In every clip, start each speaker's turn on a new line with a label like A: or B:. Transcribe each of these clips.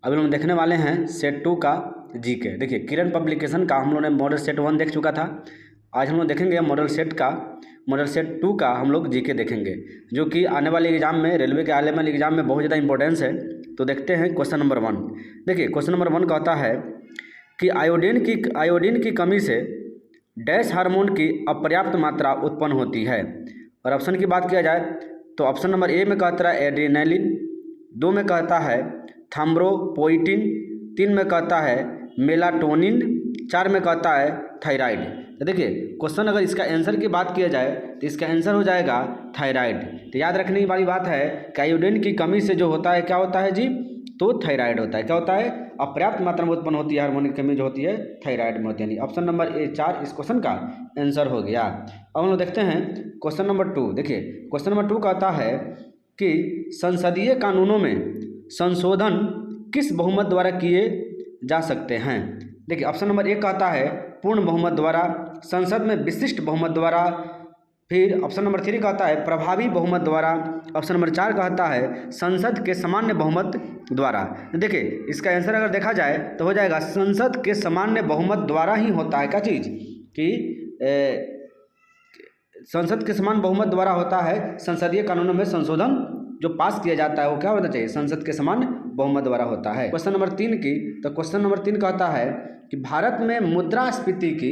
A: अभी हम देखने वाले हैं सेट 2 का जीके। देखिए किरण पब्लिकेशन का हम लोगों ने मॉडल सेट 1 देख चुका था। आज हम लोग देखेंगे मॉडल सेट 2 का हम लोग जीके देखेंगे, जो कि आने वाले एग्जाम में, रेलवे के आने वाले एग्जाम में बहुत ज़्यादा इंपॉर्टेंस है। तो देखते हैं क्वेश्चन नंबर 1। देखिए क्वेश्चन नंबर 1 कहता है कि आयोडीन की कमी से डैश हार्मोन की अपर्याप्त मात्रा उत्पन्न होती है। और ऑप्शन की बात किया जाए तो ऑप्शन नंबर ए में कहता है एड्रेनालिन, 2 में कहता है थ्रोम्बोपोइटिन, 3 में कहता है मेलाटोनिन, 4 में कहता है थायराइड। तो देखिए क्वेश्चन अगर इसका आंसर की बात किया जाए तो इसका आंसर हो जाएगा थायराइड। तो याद रखने वाली बात है कि आयोडीन की कमी से जो होता है क्या होता है जी, तो थायराइड होता है। क्या होता है? अपर्याप्त मात्रा में उत्पन्न होती है हार्मोन की कमी जो होती है थायराइड में होती है। ऑप्शन नंबर ए 4 इस क्वेश्चन का आंसर हो गया। अब हम लोग देखते हैं क्वेश्चन नंबर 2। देखिए क्वेश्चन नंबर 2 कहता है कि संसदीय कानूनों में संशोधन किस बहुमत द्वारा किए जा सकते हैं। देखिए ऑप्शन नंबर 1 कहता है पूर्ण बहुमत द्वारा, संसद में विशिष्ट बहुमत द्वारा, फिर ऑप्शन नंबर 3 कहता है प्रभावी बहुमत द्वारा, ऑप्शन नंबर 4 कहता है संसद के सामान्य बहुमत द्वारा। देखिए इसका आंसर अगर देखा जाए तो हो जाएगा संसद के सामान्य बहुमत द्वारा ही होता है। क्या चीज़ कि संसद के समान बहुमत द्वारा होता है संसदीय कानूनों में संशोधन जो पास किया जाता है वो क्या होना चाहिए, संसद के समान बहुमत द्वारा होता है। क्वेश्चन नंबर 3 की, तो क्वेश्चन नंबर 3 कहता है कि भारत में मुद्रास्फीति की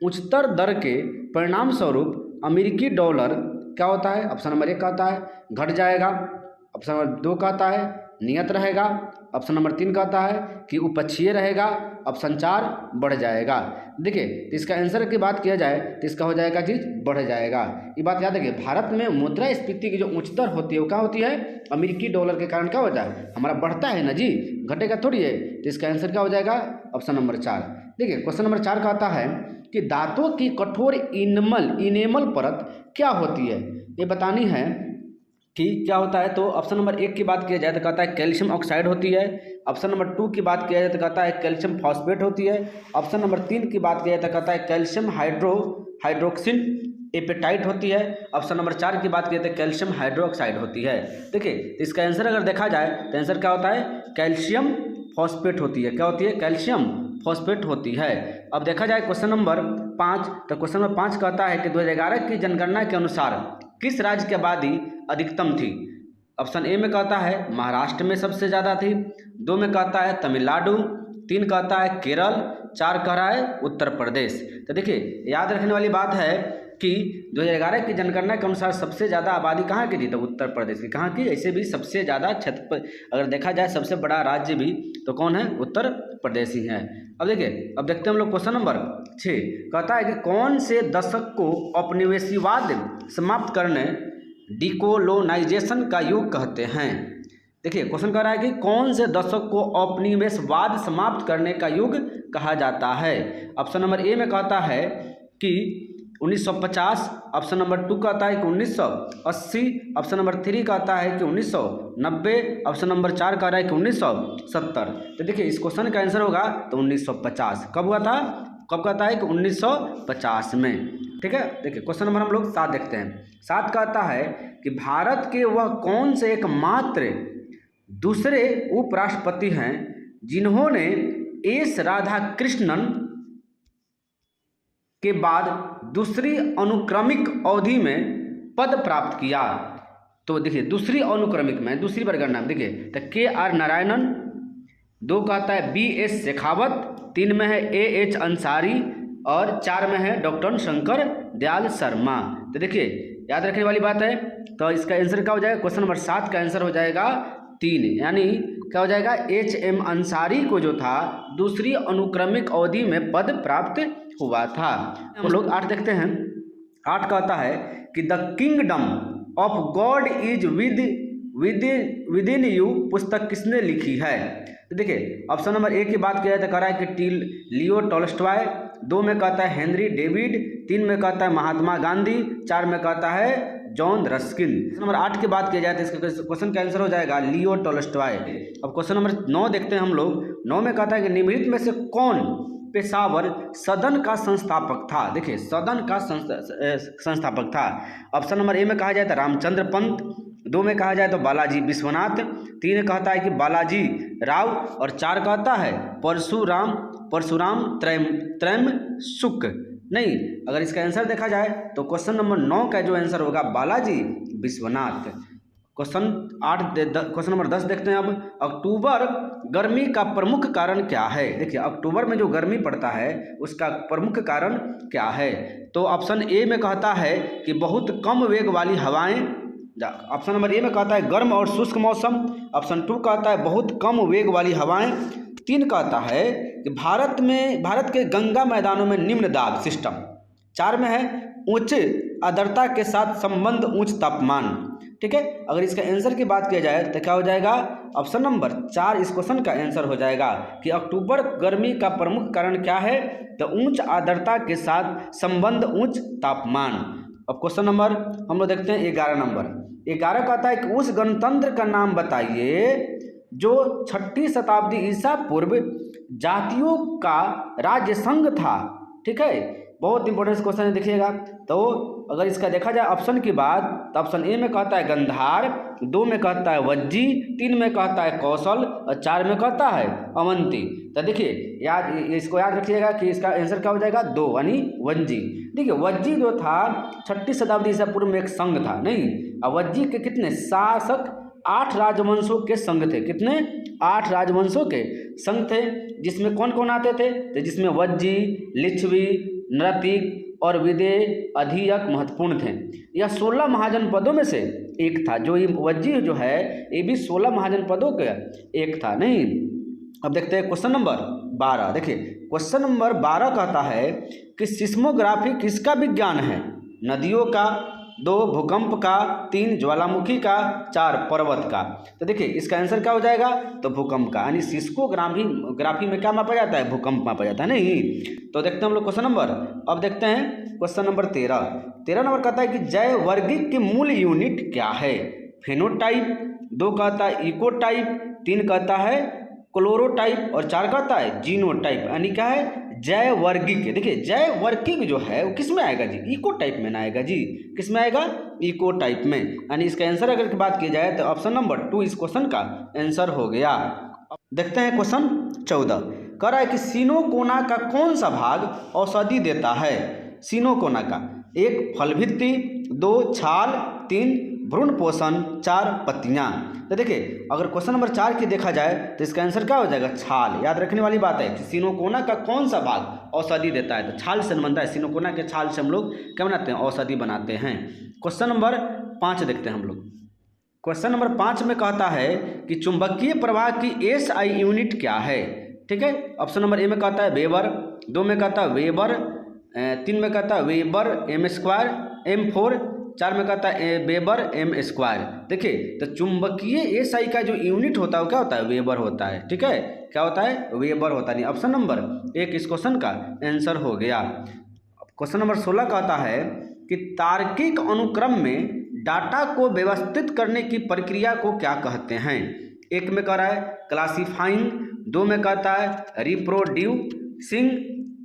A: उच्चतर दर के परिणाम स्वरूप अमेरिकी डॉलर क्या होता है। ऑप्शन नंबर 1 कहता है घट जाएगा, ऑप्शन नंबर 2 कहता है नियत रहेगा, ऑप्शन नंबर 3 कहता है कि उपक्षीय रहेगा, ऑप्शन 4 बढ़ जाएगा। देखिए तो इसका आंसर की बात किया जाए तो इसका हो जाएगा जी बढ़ जाएगा। ये बात याद रखिए, भारत में मुद्रास्फीति की जो उच्चतर होती है वो क्या होती है, अमेरिकी डॉलर के कारण क्या होता है, हमारा बढ़ता है ना जी, घटेगा थोड़ी है। तो इसका आंसर क्या हो जाएगा, ऑप्शन नंबर 4। देखिए क्वेश्चन नंबर 4 कहता है कि दांतों की कठोर इनेमल परत क्या होती है, ये बतानी है कि क्या होता है। तो ऑप्शन नंबर 1 की बात किया जाए तो कहता है कैल्शियम ऑक्साइड होती है, ऑप्शन नंबर 2 की बात किया जाए तो कहता है कैल्शियम फॉस्फेट होती है, ऑप्शन नंबर 3 की बात किया जाए तो कहता है कैल्शियम हाइड्रोक्सिन एपेटाइट होती है, ऑप्शन नंबर 4 की बात किया जाए तो कैल्शियम हाइड्रोक्साइड होती है। देखिए तो इसका आंसर अगर देखा जाए तो आंसर क्या होता है, कैल्शियम फॉस्फेट होती है। क्या होती है, कैल्शियम फॉस्फेट होती है। अब देखा जाए क्वेश्चन नंबर 5, तो क्वेश्चन नंबर 5 कहता है कि 2011 की जनगणना के अनुसार किस राज्य की आबादी अधिकतम थी। ऑप्शन ए में कहता है महाराष्ट्र में सबसे ज़्यादा थी, 2 में कहता है तमिलनाडु, 3 कहता है केरल, 4 कह रहा है उत्तर प्रदेश। तो देखिए याद रखने वाली बात है कि 2011 की जनगणना के अनुसार सबसे ज़्यादा आबादी कहाँ की थी, तो उत्तर प्रदेश की। कहाँ की, ऐसे भी सबसे ज़्यादा क्षेत्र पर अगर देखा जाए सबसे बड़ा राज्य भी तो कौन है, उत्तर प्रदेश ही है। अब देखिए अब देखते हैं हम लोग क्वेश्चन नंबर 6 कहता है कि कौन से दशक को औपनिवेशवाद समाप्त करने डिकोलोनाइजेशन का युग कहते हैं। देखिए क्वेश्चन कह रहा है कि कौन से दशक को औपनिवेशवाद समाप्त करने का युग कहा जाता है। ऑप्शन नंबर ए में कहता है कि 1950, ऑप्शन नंबर 2 कहता है कि 1980, ऑप्शन नंबर 3 कहता है कि 1990, ऑप्शन नंबर 4 कह रहा है कि 1970। तो देखिए इस क्वेश्चन का आंसर होगा तो 1950। कब हुआ था, कब कहता है कि 1950 में। ठीक है, देखिए क्वेश्चन नंबर हम लोग 7 देखते हैं। 7 कहता है कि भारत के वह कौन से एकमात्र दूसरे उपराष्ट्रपति हैं जिन्होंने एस राधाकृष्णन के बाद दूसरी अनुक्रमिक अवधि में पद प्राप्त किया। तो देखिए दूसरी अनुक्रमिक में, दूसरी वर्गणना में देखिए तो KR नारायणन, 2 कहता है BS शेखावत, 3 में है AH अंसारी और 4 में है डॉक्टर शंकर दयाल शर्मा। तो देखिए याद रखने वाली बात है, तो इसका आंसर क्या हो जाएगा, क्वेश्चन नंबर 7 का आंसर हो जाएगा 3, यानी क्या हो जाएगा HM अंसारी को जो था दूसरी अनुक्रमिक अवधि में पद प्राप्त हुआ था। हम लोग 8 देखते हैं। 8 कहता है कि the kingdom of God is with in you पुस्तक किसने लिखी है। तो देखिए ऑप्शन नंबर 1 की बात किया जाए तो कह रहा है कि लियो टॉल्स्टॉय, 2 में कहता है हेनरी डेविड, 3 में कहता है महात्मा गांधी, 4 में कहता है जॉन रस्किन। नंबर 8 की बात किया जाए तो इसका क्वेश्चन का आंसर हो जाएगा लियो टॉल्स्टॉय। अब क्वेश्चन नंबर 9 देखते हैं हम लोग। 9 में कहता है कि निम्नलिखित में से कौन पेशावर सदन का संस्थापक था। देखिए सदन का संस्थापक था। ऑप्शन नंबर ए में कहा जाए तो रामचंद्र पंत, 2 में कहा जाए तो बालाजी विश्वनाथ, 3 कहता है कि बालाजी राव और 4 कहता है परशुराम त्रयम्बुक। नहीं, अगर इसका आंसर देखा जाए तो क्वेश्चन नंबर 9 का जो आंसर होगा बालाजी विश्वनाथ। क्वेश्चन नंबर 10 देखते हैं। अब अक्टूबर गर्मी का प्रमुख कारण क्या है? देखिए, अक्टूबर में जो गर्मी पड़ता है उसका प्रमुख कारण क्या है? तो ऑप्शन ए में कहता है कि बहुत कम वेग वाली हवाएं। ऑप्शन नंबर ए में कहता है गर्म और शुष्क मौसम। ऑप्शन 2 कहता है बहुत कम वेग वाली हवाएं। 3 कहता है कि भारत के गंगा मैदानों में निम्न दाब सिस्टम। 4 में है उच्च आर्द्रता के साथ संबंध उच्च तापमान। ठीक है, अगर इसका आंसर की बात किया जाए तो क्या हो जाएगा? ऑप्शन नंबर 4 इस क्वेश्चन का आंसर हो जाएगा कि अक्टूबर गर्मी का प्रमुख कारण क्या है? तो उच्च आर्द्रता के साथ संबंध उच्च तापमान। अब क्वेश्चन नंबर हम लोग देखते हैं 11 नंबर। 11 कहता है कि उस गणतंत्र का नाम बताइए जो 6ठी शताब्दी ईसा पूर्व जातियों का राज्य संघ था। ठीक है, बहुत इंपॉर्टेंट क्वेश्चन है, देखिएगा। तो अगर इसका देखा जाए ऑप्शन की बात तो ऑप्शन ए में कहता है गंधार, 2 में कहता है वज्जी, 3 में कहता है कौशल और 4 में कहता है अवंती। तो देखिए इसको याद रखिएगा कि इसका आंसर क्या हो जाएगा? 2 यानी वज्जी। देखिए, वज्जी जो था 6ठी शताब्दी ईसा पूर्व में एक संघ था। नहीं, और वज्जी के कितने शासक 8 राजवंशों के संघ थे। कितने? 8 राजवंशों के संघ थे, जिसमें कौन कौन आते थे? तो जिसमें वज्जी, लिच्छवी, नृतिक और विदेह अधियक महत्वपूर्ण थे। यह 16 महाजनपदों में से एक था। जो ये वज्जी जो है ये भी 16 महाजनपदों का एक था। नहीं, अब देखते हैं क्वेश्चन नंबर 12। देखिए, क्वेश्चन नंबर 12 कहता है कि सिस्मोग्राफी किसका विज्ञान है? नदियों का, 2 भूकंप का, 3 ज्वालामुखी का, 4 पर्वत का। तो देखिए इसका आंसर क्या हो जाएगा? तो भूकंप का, यानी सिस्मोग्राफी में क्या मापा जाता है? भूकंप मापा जाता है। नहीं, तो देखते हैं हम लोग क्वेश्चन नंबर। अब देखते हैं क्वेश्चन नंबर 13 नंबर कहता है कि जैवर्गिक की मूल यूनिट क्या है? फेनोटाइप, 2 कहता है इकोटाइप, 3 कहता है क्लोरोटाइप और 4 कहता है जीनोटाइप। यानी क्या है? जैवर्गिक। देखिए, जैवर्गिक जो है वो किस में आएगा जी? इको टाइप में ना आएगा जी। किस में आएगा? इको टाइप में। यानी इसका आंसर अगर की बात की जाए तो ऑप्शन नंबर 2 इस क्वेश्चन का आंसर हो गया। देखते हैं क्वेश्चन 14 कह रहा है कि सिनोकोना का कौन सा भाग औषधि देता है? सिनोकोना का 1 फल भित्ति, 2 छाल, 3 भ्रूण पोषण, 4 पत्तियां। तो देखिए अगर क्वेश्चन नंबर 4 की देखा जाए तो इसका आंसर क्या हो जाएगा? छाल। याद रखने वाली बात है कि सिनोकोना का कौन सा भाग औषधि देता है? तो छाल से बनता है। सिनोकोना के छाल से हम लोग क्या बनाते हैं? औषधि बनाते हैं। क्वेश्चन नंबर 5 देखते हैं हम लोग। क्वेश्चन नंबर 5 में कहता है कि चुंबकीय प्रवाह की एसआई यूनिट क्या है? ठीक है, ऑप्शन नंबर ए में कहता है वेबर, 2 में कहता है वेबर, 3 में कहता है वेबर m², m4, 4 में कहता है वेबर m²। देखिए तो चुंबकीय एसआई का जो यूनिट होता है वो क्या होता है? वेबर होता है। ठीक है, क्या होता है? वेबर होता है। नहीं, ऑप्शन नंबर 1 इस क्वेश्चन का आंसर हो गया। क्वेश्चन नंबर 16 कहता है कि तार्किक अनुक्रम में डाटा को व्यवस्थित करने की प्रक्रिया को क्या कहते हैं? 1 में कह रहा है क्लासीफाइंग, 2 में कहता है रिप्रोड्यूसिंग,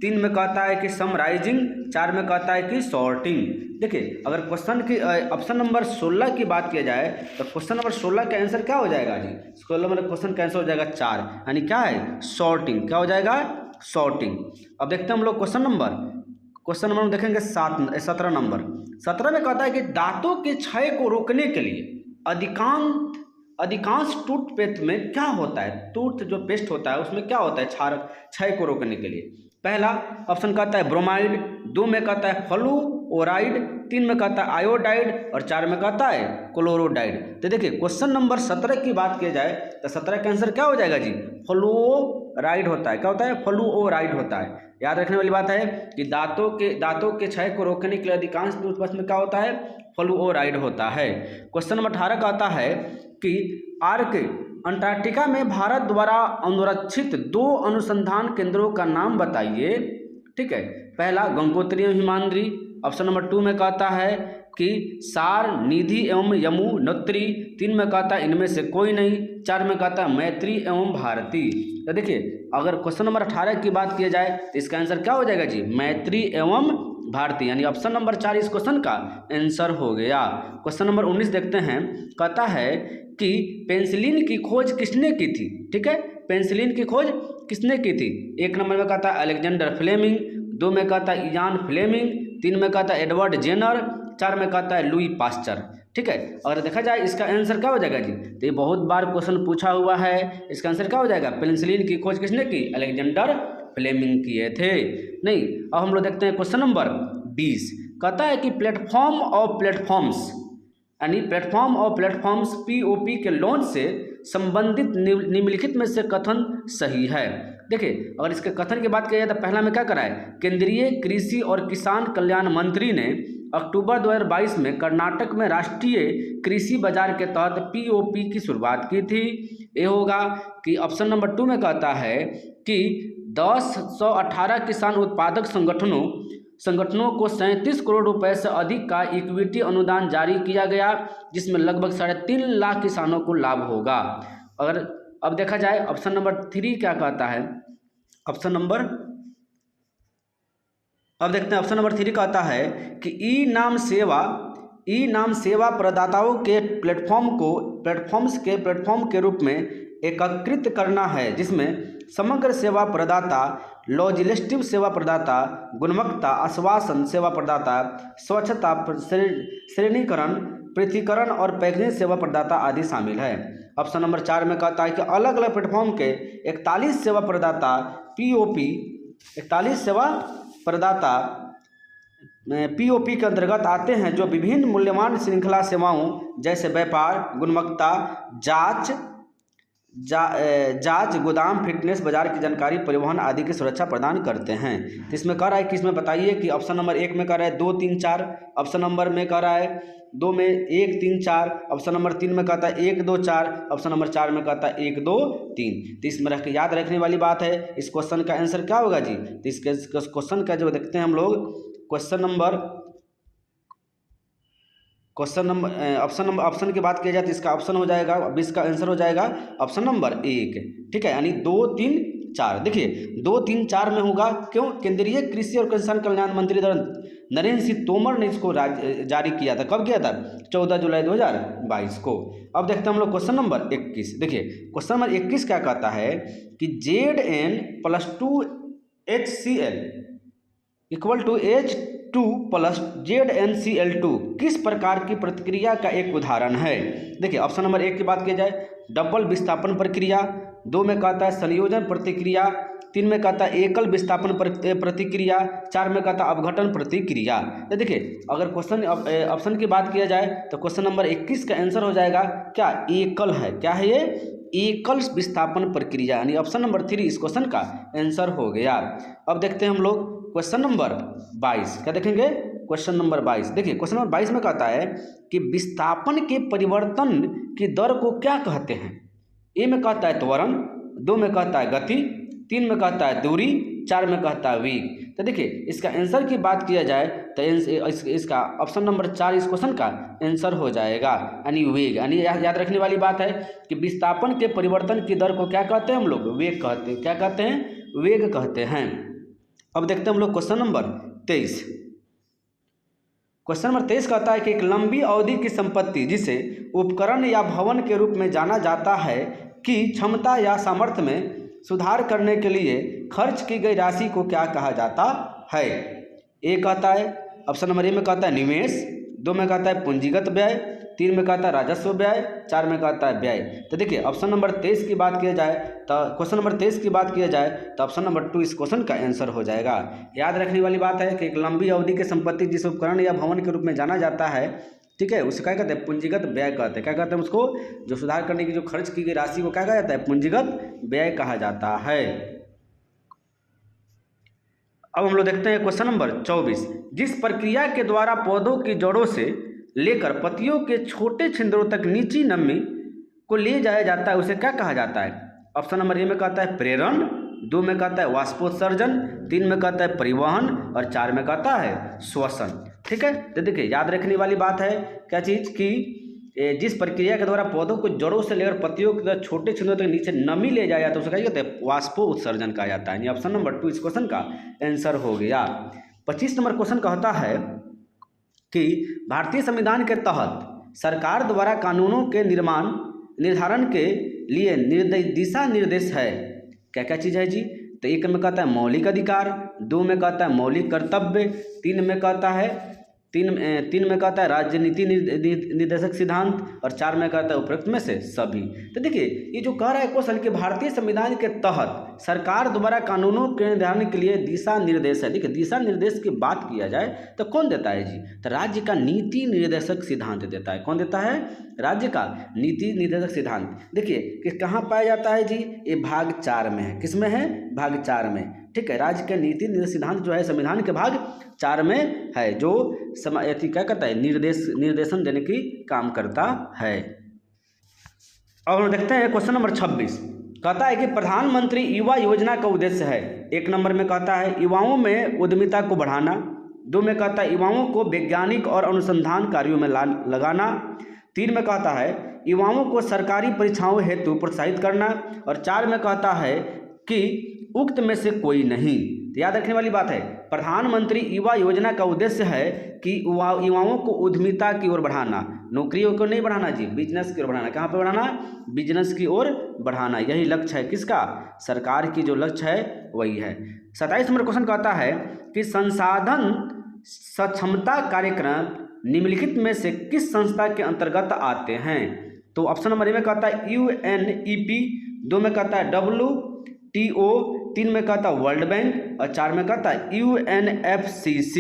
A: 3 में कहता है कि समराइजिंग, 4 में कहता है कि सॉर्टिंग। देखिए अगर क्वेश्चन की ऑप्शन नंबर 16 की बात किया जाए तो क्वेश्चन नंबर 16 का आंसर क्या हो जाएगा जी? 16 नंबर क्वेश्चन का आंसर हो जाएगा 4, यानी क्या है? सॉर्टिंग। क्या हो जाएगा? सॉर्टिंग। अब देखते हैं हम लोग क्वेश्चन नंबर देखेंगे 17 नंबर। 17 में कहता है कि दांतों के क्षय को रोकने के लिए अधिकांश टूथपेस्ट में क्या होता है? टूथ जो पेस्ट होता है उसमें क्या होता है क्षय को रोकने के लिए? पहला ऑप्शन कहता है ब्रोमाइड, 2 में कहता है फ्लूओराइड, 3 में कहता है आयोडाइड और 4 में कहता है क्लोरोडाइड। तो देखिए क्वेश्चन नंबर 17 की बात की जाए तो 17 का आंसर क्या हो जाएगा जी? फ्लूओराइड होता है। क्या होता है? फ्लूओराइड होता है। याद रखने वाली बात है कि दांतों के क्षय को रोकने के लिए अधिकांश टूथपेस्ट में क्या होता है? फ्लूओराइड होता है। क्वेश्चन नंबर 18 कहता है कि अंटार्कटिका में भारत द्वारा अनुरक्षित 2 अनुसंधान केंद्रों का नाम बताइए। ठीक है, पहला गंगोत्री एवं हिमाद्री, ऑप्शन नंबर 2 में कहता है कि सार, निधि एवं यमुनोत्री, 3 में कहता है इनमें से कोई नहीं, 4 में कहता है मैत्री एवं भारती। तो देखिए अगर क्वेश्चन नंबर 18 की बात की जाए तो इसका आंसर क्या हो जाएगा जी? मैत्री एवं भारतीय, यानी ऑप्शन नंबर 4 इस क्वेश्चन का आंसर हो गया। क्वेश्चन नंबर 19 देखते हैं। कहता है कि पेंसिलिन की खोज किसने की थी। ठीक है, पेंसिलिन की खोज किसने की थी। 1 नंबर में कहता है अलेक्जेंडर फ्लेमिंग, 2 में कहता है इयान फ्लेमिंग, 3 में कहता है एडवर्ड जेनर, 4 में कहता है लुई पास्चर। ठीक है, अगर देखा जाए इसका आंसर क्या हो जाएगा जी, तो ये बहुत बार क्वेश्चन पूछा हुआ है। इसका आंसर क्या हो जाएगा, पेनिसिलिन की खोज किसने की, अलेक्जेंडर फ्लेमिंग किए थे। नहीं, अब हम लोग देखते हैं क्वेश्चन नंबर 20। कहता है कि प्लेटफॉर्म और प्लेटफॉर्म्स, यानी प्लेटफॉर्म और प्लेटफॉर्म्स पीओपी के लॉन्च से संबंधित निम्नलिखित में से कथन सही है। देखिए, अगर इसके कथन की बात की जाए तो पहला में क्या करा है, केंद्रीय कृषि और किसान कल्याण मंत्री ने अक्टूबर 2022 में कर्नाटक में राष्ट्रीय कृषि बाजार के तहत पीओपी की शुरुआत की थी। ये होगा कि ऑप्शन नंबर 2 में कहता है कि 1018 किसान उत्पादक संगठनों को 37 करोड़ रुपए से अधिक का इक्विटी अनुदान जारी किया गया, जिसमें लगभग 3.5 लाख किसानों को लाभ होगा। अगर अब देखा जाए ऑप्शन नंबर 3 क्या कहता है, अब देखते हैं ऑप्शन नंबर 3 कहता है कि ई नाम सेवा प्रदाताओं के प्लेटफॉर्म के रूप में एकीकृत करना है, जिसमें समग्र सेवा प्रदाता, लॉजिस्टिक सेवा प्रदाता, गुणवत्ता आश्वासन सेवा प्रदाता, स्वच्छता श्रेणीकरण, पृथक्करण और पैकेजिंग सेवा प्रदाता आदि शामिल है। ऑप्शन नंबर 4 में कहता है कि अलग अलग प्लेटफॉर्म के 41 सेवा प्रदाता पीओपी के अंतर्गत आते हैं, जो विभिन्न मूल्यवान श्रृंखला सेवाओं जैसे व्यापार, गुणवत्ता जांच, गोदाम, फिटनेस, बाजार की जानकारी, परिवहन आदि की सुरक्षा प्रदान करते हैं। तो इसमें कह रहा है कि इसमें बताइए कि ऑप्शन नंबर 1 में कह रहा है 2, 3, 4, ऑप्शन नंबर में कह रहा है 2 में 1, 3, 4, ऑप्शन नंबर 3 में कहता है 1, 2, 4, ऑप्शन नंबर 4 में कहता है 1, 2, 3। तो इसमें रख के याद रखने वाली बात है, इस क्वेश्चन का आंसर क्या होगा जी। तो इस क्वेश्चन का जो देखते हैं हम लोग, ऑप्शन की बात की जाए तो इसका ऑप्शन हो जाएगा, 20 का आंसर हो जाएगा ऑप्शन नंबर 1। ठीक है, यानी 2, 3, 4। देखिए 2, 3, 4 में होगा, क्यों, केंद्रीय कृषि और किसान कल्याण मंत्री नरेंद्र सिंह तोमर ने इसको जारी किया था। कब किया था, 14 जुलाई 2022 को। अब देखते हैं हम लोग क्वेश्चन नंबर 21। देखिए क्वेश्चन नंबर 21 क्या कहता है कि Zn+2 HCl equal to H2 + ZnCl2 किस प्रकार की प्रतिक्रिया का एक उदाहरण है। देखिए ऑप्शन नंबर 1 की बात की जाए डबल विस्थापन प्रक्रिया, 2 में कहता है संयोजन प्रतिक्रिया, 3 में कहता है एकल विस्थापन प्रतिक्रिया, 4 में कहता है अपघटन प्रतिक्रिया। तो देखिए अगर क्वेश्चन ऑप्शन की बात किया जाए तो क्वेश्चन नंबर 21 का आंसर हो जाएगा क्या, एकल है। क्या है ये, एकल विस्थापन प्रक्रिया, यानी ऑप्शन नंबर 3 इस क्वेश्चन का आंसर हो गया। अब देखते हैं हम लोग क्वेश्चन नंबर 22। क्या देखेंगे, क्वेश्चन नंबर 22। देखिए क्वेश्चन नंबर 22 में कहता है कि विस्थापन के परिवर्तन की दर को क्या कहते हैं। ए में कहता है त्वरण, 2 में कहता है गति, 3 में कहता है दूरी, 4 में कहता है वेग। तो देखिए इसका आंसर की बात किया जाए तो इसका ऑप्शन नंबर 4 इस क्वेश्चन का आंसर हो जाएगा, यानी वेग। यानी याद रखने वाली बात है कि विस्थापन के परिवर्तन की दर को क्या कहते हैं हम लोग, वेग कहते हैं। क्या कहते हैं, वेग कहते हैं। अब देखते हैं हम लोग क्वेश्चन नंबर 23। क्वेश्चन नंबर 23 कहता है कि एक लंबी अवधि की संपत्ति जिसे उपकरण या भवन के रूप में जाना जाता है की क्षमता या सामर्थ्य में सुधार करने के लिए खर्च की गई राशि को क्या कहा जाता है। ए कहता है, ऑप्शन नंबर ए में कहता है निवेश, 2 में कहता है पूंजीगत व्यय, 3 में कहता है राजस्व व्यय, 4 में कहता है व्यय। तो देखिए ऑप्शन नंबर 23 की बात किया जाए तो क्वेश्चन नंबर 23 की बात किया जाए तो ऑप्शन नंबर 2 इस क्वेश्चन का आंसर हो जाएगा। याद रखने वाली बात है कि एक लंबी अवधि की संपत्ति जिस उपकरण या भवन के रूप में जाना जाता है, ठीक है, उसे क्या कहते हैं, पूंजीगत व्यय कहते हैं। क्या कहते हैं उसको, जो सुधार करने की जो खर्च की गई राशि को क्या कहा जाता है, पूंजीगत व्यय कहा जाता है। अब हम लोग देखते हैं क्वेश्चन नंबर 24। जिस प्रक्रिया के द्वारा पौधों की जड़ों से लेकर पत्तियों के छोटे छिंदरों तक नीची नमी को ले जाया जाता है उसे क्या कहा जाता है। ऑप्शन नंबर ए में कहता है प्रेरण, 2 में कहता है वाष्पोत्सर्जन, 3 में कहता है परिवहन और 4 में कहता है श्वसन। ठीक है, तो देखिए याद रखने वाली बात है क्या चीज़ की जिस प्रक्रिया के द्वारा पौधों को जड़ों से लेकर पत्तियों के छोटे छिंदरों तक नीचे नमी ले जाया जाता है उसे क्या कहते हैं, वाष्पोत्सर्जन कहा जाता है। यानी ऑप्शन नंबर 2 इस क्वेश्चन का आंसर हो गया। 25 नंबर क्वेश्चन कहता है कि भारतीय संविधान के तहत सरकार द्वारा कानूनों के निर्धारण के लिए दिशा निर्देश है। क्या क्या चीज़ है जी? तो 1 में कहता है मौलिक अधिकार, 2 में कहता है मौलिक कर्तव्य, 3 में कहता है राजनीति निर्देशक सिद्धांत और 4 में कहता है उपरोक्त में से सभी। तो देखिए ये जो कह रहा है क्वेश्चन कि भारतीय संविधान के तहत सरकार द्वारा कानूनों के निर्धारण के लिए दिशा निर्देश है। देखिए दिशा निर्देश की बात किया जाए तो कौन देता है जी? तो राज्य का नीति निर्देशक सिद्धांत देता है। कौन देता है? राज्य का नीति निर्देशक सिद्धांत। देखिए कि कहाँ पाया जाता है जी? ये भाग 4 में है। किस में है? भाग 4 में। ठीक है, राज्य के नीति निर्देशक सिद्धांत जो है संविधान के भाग 4 में है, जो क्या करता है? निर्देशन देने की काम करता है। अब हम देखते हैं क्वेश्चन नंबर 26 कहता है कि प्रधानमंत्री युवा योजना का उद्देश्य है। 1 नंबर में कहता है युवाओं में उद्यमिता को बढ़ाना, 2 में कहता है युवाओं को वैज्ञानिक और अनुसंधान कार्यों में लगाना, 3 में कहता है युवाओं को सरकारी परीक्षाओं हेतु प्रोत्साहित करना और 4 में कहता है कि उक्त में से कोई नहीं। तो याद रखने वाली बात है, प्रधानमंत्री युवा योजना का उद्देश्य है कि युवाओं को उद्यमिता की ओर बढ़ाना, नौकरियों को नहीं बढ़ाना जी, बिजनेस की ओर बढ़ाना। कहाँ पे बढ़ाना? बिजनेस की ओर बढ़ाना। यही लक्ष्य है किसका? सरकार की जो लक्ष्य है वही है। 27 नंबर क्वेश्चन कहता है कि संसाधन सक्षमता कार्यक्रम निम्नलिखित में से किस संस्था के अंतर्गत आते हैं? तो ऑप्शन नंबर ए में कहता है UNEP, 2 में कहता है WTO, 3 में कहता है वर्ल्ड बैंक और 4 में कहता है UNFCCC।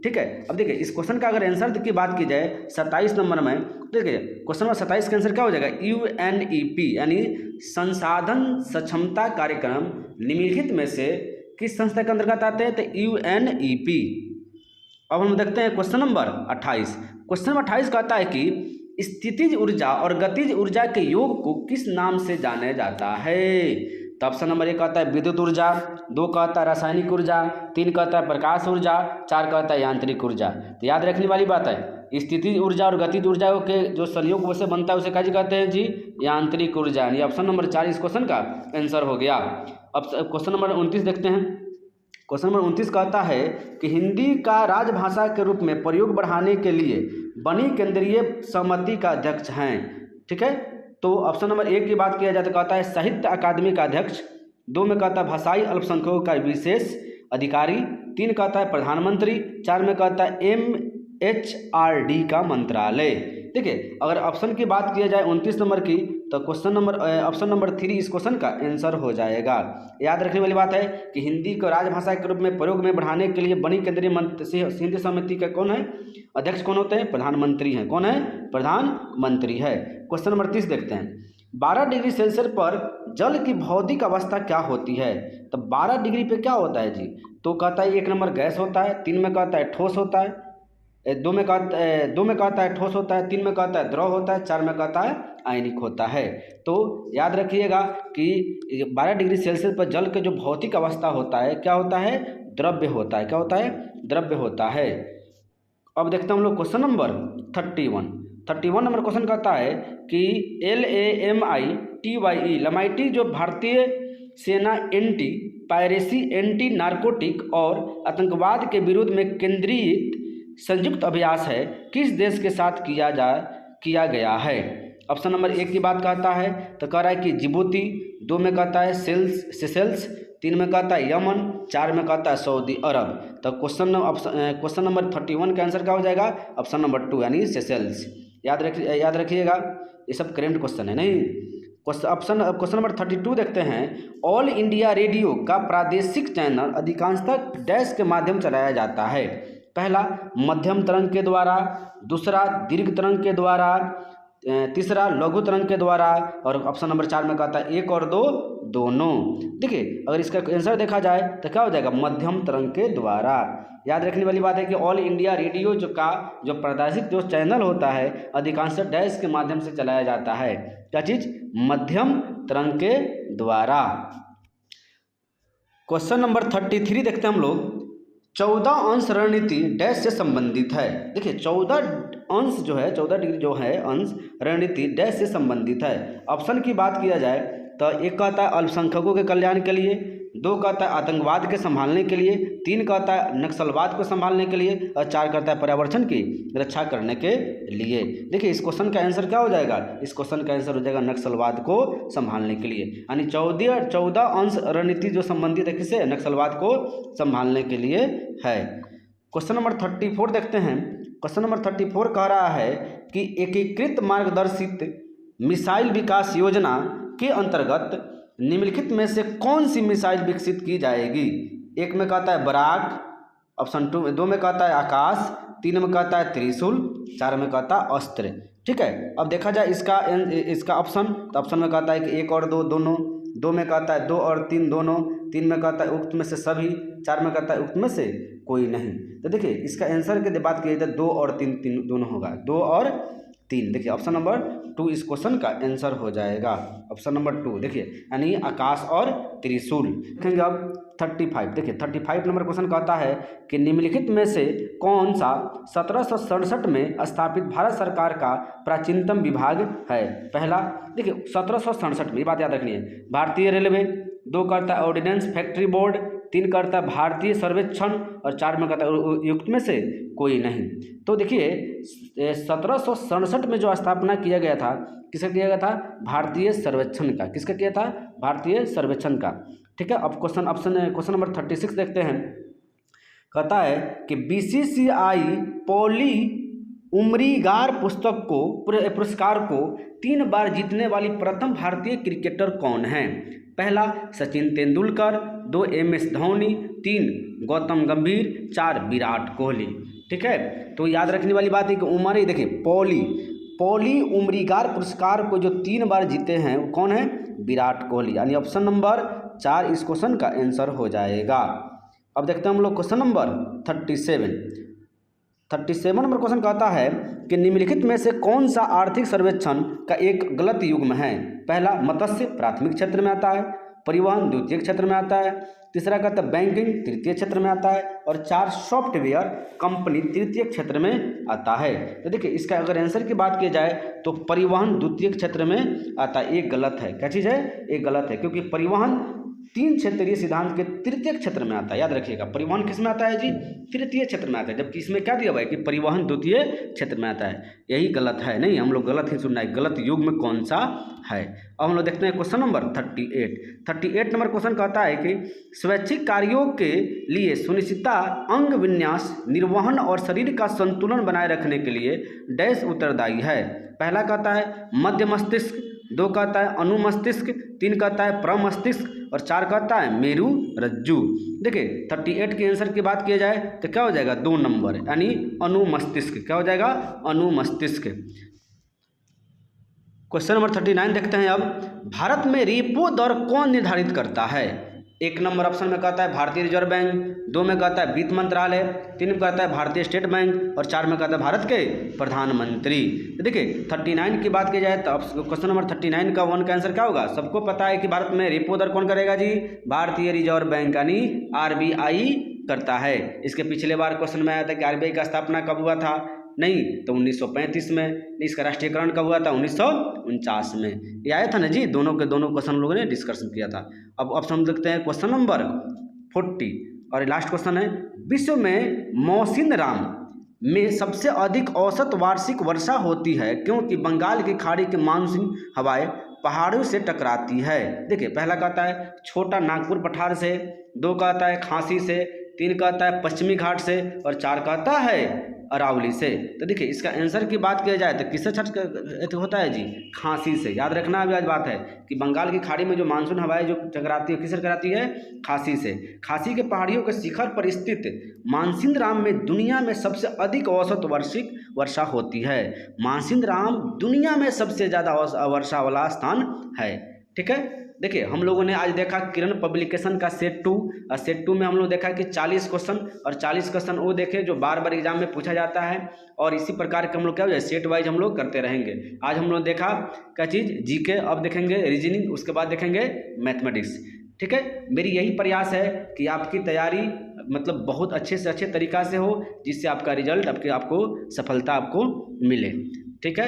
A: ठीक है, अब देखिए इस क्वेश्चन का अगर आंसर की बात की जाए 27 नंबर में, देखिए क्वेश्चन नंबर 27 का आंसर क्या हो जाएगा? UNEP यानी संसाधन सक्षमता कार्यक्रम निम्नलिखित में से किस संस्था के अंतर्गत आते हैं? तो UNEP। अब हम देखते हैं क्वेश्चन नंबर 28। क्वेश्चन नंबर 28 कहता है कि स्थितिज ऊर्जा और गतिज ऊर्जा के योग को किस नाम से जाना जाता है? तो ऑप्शन नंबर 1 कहता है विद्युत ऊर्जा, 2 कहता है रासायनिक ऊर्जा, 3 कहता है प्रकाश ऊर्जा, 4 कहता है यांत्रिक ऊर्जा। तो याद रखने वाली बात है स्थितिज ऊर्जा और गतिज ऊर्जा के जो संयोग से बनता है उसे क्या कहते हैं जी? यांत्रिक ऊर्जा। यानी ऑप्शन नंबर 4 इस क्वेश्चन का आंसर हो गया। अब क्वेश्चन नंबर 29 देखते हैं। क्वेश्चन नंबर 29 कहता है कि हिंदी का राजभाषा के रूप में प्रयोग बढ़ाने के लिए बनी केंद्रीय समिति का अध्यक्ष हैं। ठीक है, तो ऑप्शन नंबर 1 की बात किया जाए तो कहता है साहित्य अकादमी का अध्यक्ष, 2 में कहता है भाषाई अल्पसंख्यकों का विशेष अधिकारी, 3 कहता है प्रधानमंत्री, 4 में कहता है MHRD का मंत्रालय। देखिए अगर ऑप्शन की बात किया जाए 29 नंबर की तो ऑप्शन नंबर 3 इस क्वेश्चन का आंसर हो जाएगा। याद रखने वाली बात है कि हिंदी को राजभाषा के रूप में प्रयोग में बढ़ाने के लिए बनी केंद्रीय हिंदी समिति का कौन है? अध्यक्ष कौन होते हैं? प्रधानमंत्री हैं। कौन है? प्रधानमंत्री है। क्वेश्चन नंबर 30 देखते हैं। 12 डिग्री सेल्सियस पर जल की भौतिक अवस्था क्या होती है? तो 12 डिग्री पे क्या होता है जी? तो कहता है 1 नंबर गैस होता है, 3 में कहता है ठोस होता है, 2 में कहता है ठोस होता है, 3 में कहता है द्रव होता है, 4 में कहता है आयनिक होता है। तो याद रखिएगा कि 12 डिग्री सेल्सियस पर जल के जो भौतिक अवस्था होता है क्या होता है? द्रव्य होता है। क्या होता है? द्रव्य होता है। अब देखते हैं हम लोग क्वेश्चन नंबर 31 नंबर क्वेश्चन कहता है कि LAMITYE लमाइटी जो भारतीय सेना एंटी पायरेसी, एंटी नारकोटिक और आतंकवाद के विरोध में केंद्रित संयुक्त अभ्यास है किस देश के साथ किया गया है? ऑप्शन नंबर 1 की बात कहता है तो कह रहा है कि जिबूती, 2 में कहता है सेशेल्स, 3 में कहता है यमन, 4 में कहता है सऊदी अरब। तो क्वेश्चन नंबर 31 का आंसर क्या हो जाएगा? ऑप्शन नंबर 2 यानी सेशेल्स। याद रखिएगा ये सब करेंट क्वेश्चन है नहीं। क्वेश्चन नंबर 32 देखते हैं। ऑल इंडिया रेडियो का प्रादेशिक चैनल अधिकांशतः डैश के माध्यम चलाया जाता है? पहला मध्यम तरंग के द्वारा, दूसरा दीर्घ तरंग के द्वारा, तीसरा लघु तरंग के द्वारा और ऑप्शन नंबर 4 में कहता है 1 और 2 दोनों। देखिए अगर इसका आंसर देखा जाए तो क्या हो जाएगा? मध्यम तरंग के द्वारा। याद रखने वाली बात है कि ऑल इंडिया रेडियो जो प्रादेशिक जो चैनल होता है अधिकांश डैश के माध्यम से चलाया जाता है। क्या चीज? मध्यम तरंग के द्वारा। क्वेश्चन नंबर 33 देखते हैं हम लोग। 14 अंश रणनीति डैश से संबंधित है। देखिए 14 अंश जो है 14 डिग्री जो है अंश रणनीति डैश से संबंधित है। ऑप्शन की बात किया जाए तो 1 कहता है अल्पसंख्यकों के कल्याण के लिए, 2 कहता है आतंकवाद के संभालने के लिए, 3 कहता है नक्सलवाद को संभालने के लिए और 4 कहता है पर्यावरण की रक्षा करने के लिए। देखिए इस क्वेश्चन का आंसर क्या हो जाएगा, इस क्वेश्चन का आंसर हो जाएगा नक्सलवाद को संभालने के लिए, यानी 14 अंश रणनीति जो संबंधित है किससे, नक्सलवाद को संभालने के लिए है। क्वेश्चन नंबर 34 देखते हैं। क्वेश्चन नंबर 34 कह रहा है कि एकीकृत मार्गदर्शित मिसाइल विकास योजना के अंतर्गत निम्नलिखित में से कौन सी मिसाइल विकसित की जाएगी। 1 में कहता है बराक, ऑप्शन 2 में कहता है आकाश, 3 में कहता है त्रिशूल, 4 में कहता है अस्त्र। ठीक है, अब देखा जाए इसका ऑप्शन, तो ऑप्शन में कहता है कि 1 और 2 दोनों, 2 में कहता है 2 और 3 दोनों, 3 में कहता है उक्त में से सभी, 4 में कहता है उक्त में से कोई नहीं। तो देखिए इसका आंसर की बात की जाए तो 2 और 3 दोनों होगा, 2 और 3। देखिए ऑप्शन नंबर 2 इस क्वेश्चन का आंसर हो जाएगा, ऑप्शन नंबर 2 देखिए, यानी आकाश और त्रिशूल। देखेंगे अब 35, देखिए 35 नंबर क्वेश्चन कहता है कि निम्नलिखित में से कौन सा 1767 में स्थापित भारत सरकार का प्राचीनतम विभाग है। पहला देखिए 1767 में, ये बात याद रखनी है, भारतीय रेलवे, 2 करता है ऑर्डिनेंस फैक्ट्री बोर्ड, 3 करता है भारतीय सर्वेक्षण और 4 में कहता है युक्त में से कोई नहीं। तो देखिए 1767 में जो स्थापना किया गया था, किसका किया गया था, भारतीय सर्वेक्षण का। किसका किया था, भारतीय सर्वेक्षण का। ठीक है, अब क्वेश्चन नंबर 36 देखते हैं। कहता है कि BCCI पॉली उमरीगार पुरस्कार को 3 बार जीतने वाली प्रथम भारतीय क्रिकेटर कौन है। पहला सचिन तेंदुलकर, 2 MS धोनी, 3 गौतम गंभीर, 4 विराट कोहली। ठीक है, तो याद रखने वाली बात है कि उम्र ही देखिए पॉली उमरीगार पुरस्कार को जो 3 बार जीते हैं वो कौन है, विराट कोहली, यानी ऑप्शन नंबर 4 इस क्वेश्चन का आंसर हो जाएगा। अब देखते हैं हम लोग क्वेश्चन नंबर 37 नंबर क्वेश्चन कहता है कि निम्नलिखित में से कौन सा आर्थिक सर्वेक्षण का एक गलत युग्म है। पहला मत्स्य प्राथमिक क्षेत्र में आता है, परिवहन द्वितीय क्षेत्र में आता है, तीसरा कहता है बैंकिंग तृतीय क्षेत्र में आता है और 4 सॉफ्टवेयर कंपनी तृतीय क्षेत्र में आता है। तो देखिए इसका अगर आंसर की बात की जाए तो परिवहन द्वितीय क्षेत्र में आता है, एक गलत है। क्या चीज़ है, एक गलत है, क्योंकि परिवहन 3 क्षेत्रीय सिद्धांत के तृतीय क्षेत्र में आता है। याद रखिएगा, परिवहन किस में आता है जी, तृतीय क्षेत्र में आता है, जबकि इसमें क्या दिया हुआ है कि परिवहन द्वितीय क्षेत्र में आता है। यही गलत है, नहीं हम लोग गलत ही सुनना है, गलत युग्म कौन सा है। अब हम लोग देखते हैं क्वेश्चन नंबर 38 नंबर क्वेश्चन कहता है कि स्वैच्छिक कार्यों के लिए सुनिश्चितता, अंग विन्यास, निर्वहन और शरीर का संतुलन बनाए रखने के लिए डैश उत्तरदायी है। पहला कहता है मध्य मस्तिष्क, 2 कहता है अनुमस्तिष्क, 3 कहता है प्रमस्तिष्क और 4 कहता है मेरु रज्जु। देखिए 38 के आंसर की बात की जाए तो क्या हो जाएगा, 2 नंबर, यानी अनुमस्तिष्क। क्या हो जाएगा, अनुमस्तिष्क। क्वेश्चन नंबर 39 देखते हैं। अब भारत में रेपो दर कौन निर्धारित करता है। 1 नंबर ऑप्शन में कहता है भारतीय रिजर्व बैंक, 2 में कहता है वित्त मंत्रालय, 3 में कहता है भारतीय स्टेट बैंक और 4 में कहता है भारत के प्रधानमंत्री। तो देखिए 39 की बात की जाए तो क्वेश्चन नंबर 39 का 1 का आंसर क्या होगा। सबको पता है कि भारत में रेपो दर कौन करेगा जी, भारतीय रिजर्व बैंक यानी RBI करता है। इसके पिछले बार क्वेश्चन में आया था कि RBI का स्थापना कब हुआ था, नहीं तो 1935 में। इसका राष्ट्रीयकरण कब हुआ था, 1949 में। ये आया था ना जी, दोनों के दोनों क्वेश्चन लोगों ने डिस्कशन किया था। अब ऑप्शन देखते हैं क्वेश्चन नंबर 40 और लास्ट क्वेश्चन है, विश्व में मौसिनराम में सबसे अधिक औसत वार्षिक वर्षा होती है क्योंकि बंगाल की खाड़ी के मानसून हवाएं पहाड़ों से टकराती है। देखिए पहला कहता है छोटा नागपुर पठार से, 2 कहता है खांसी से, 3 कहता है पश्चिमी घाट से और 4 कहता है अरावली से। तो देखिए इसका आंसर की बात की जाए तो किससे छठ होता है जी, खांसी से। याद रखना अभी आज बात है कि बंगाल की खाड़ी में जो मानसून हवाएं जो टकराती है, किससे टकराती है, खांसी से। खांसी के पहाड़ियों के शिखर पर स्थित मानसिंद्राम में दुनिया में सबसे अधिक औसत वार्षिक वर्षा होती है। मानसिंद्राम दुनिया में सबसे ज़्यादा वर्षा वाला स्थान है। ठीक है, देखिए हम लोगों ने आज देखा किरण पब्लिकेशन का सेट 2 और सेट 2 में हम लोग देखा कि 40 क्वेश्चन और 40 क्वेश्चन वो देखे जो बार बार एग्जाम में पूछा जाता है और इसी प्रकार के हम लोग क्या हो जाए सेट वाइज हम लोग करते रहेंगे। आज हम लोग देखा क्या चीज़, जीके, अब देखेंगे रीजनिंग, उसके बाद देखेंगे मैथमेटिक्स। ठीक है, मेरी यही प्रयास है कि आपकी तैयारी मतलब बहुत अच्छे से अच्छे तरीक़ा से हो, जिससे आपका रिजल्ट आपको सफलता आपको मिले। ठीक है,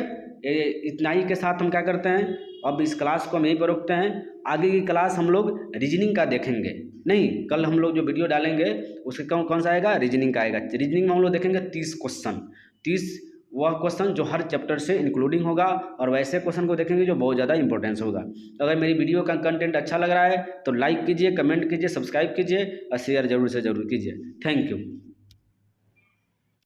A: इतना ही के साथ हम क्या करते हैं अब इस क्लास को हम यहीं पर रोकते हैं। आगे की क्लास हम लोग रीजनिंग का देखेंगे। नहीं, कल हम लोग जो वीडियो डालेंगे उसके कौन सा आएगा, रीजनिंग का आएगा। रीजनिंग में हम लोग देखेंगे 30 क्वेश्चन, 30 वह क्वेश्चन जो हर चैप्टर से इंक्लूडिंग होगा, और वैसे क्वेश्चन को देखेंगे जो बहुत ज़्यादा इंपॉर्टेंस होगा। अगर मेरी वीडियो का कंटेंट अच्छा लग रहा है तो लाइक कीजिए, कमेंट कीजिए, सब्सक्राइब कीजिए और शेयर जरूर से ज़रूर कीजिए। Thank you.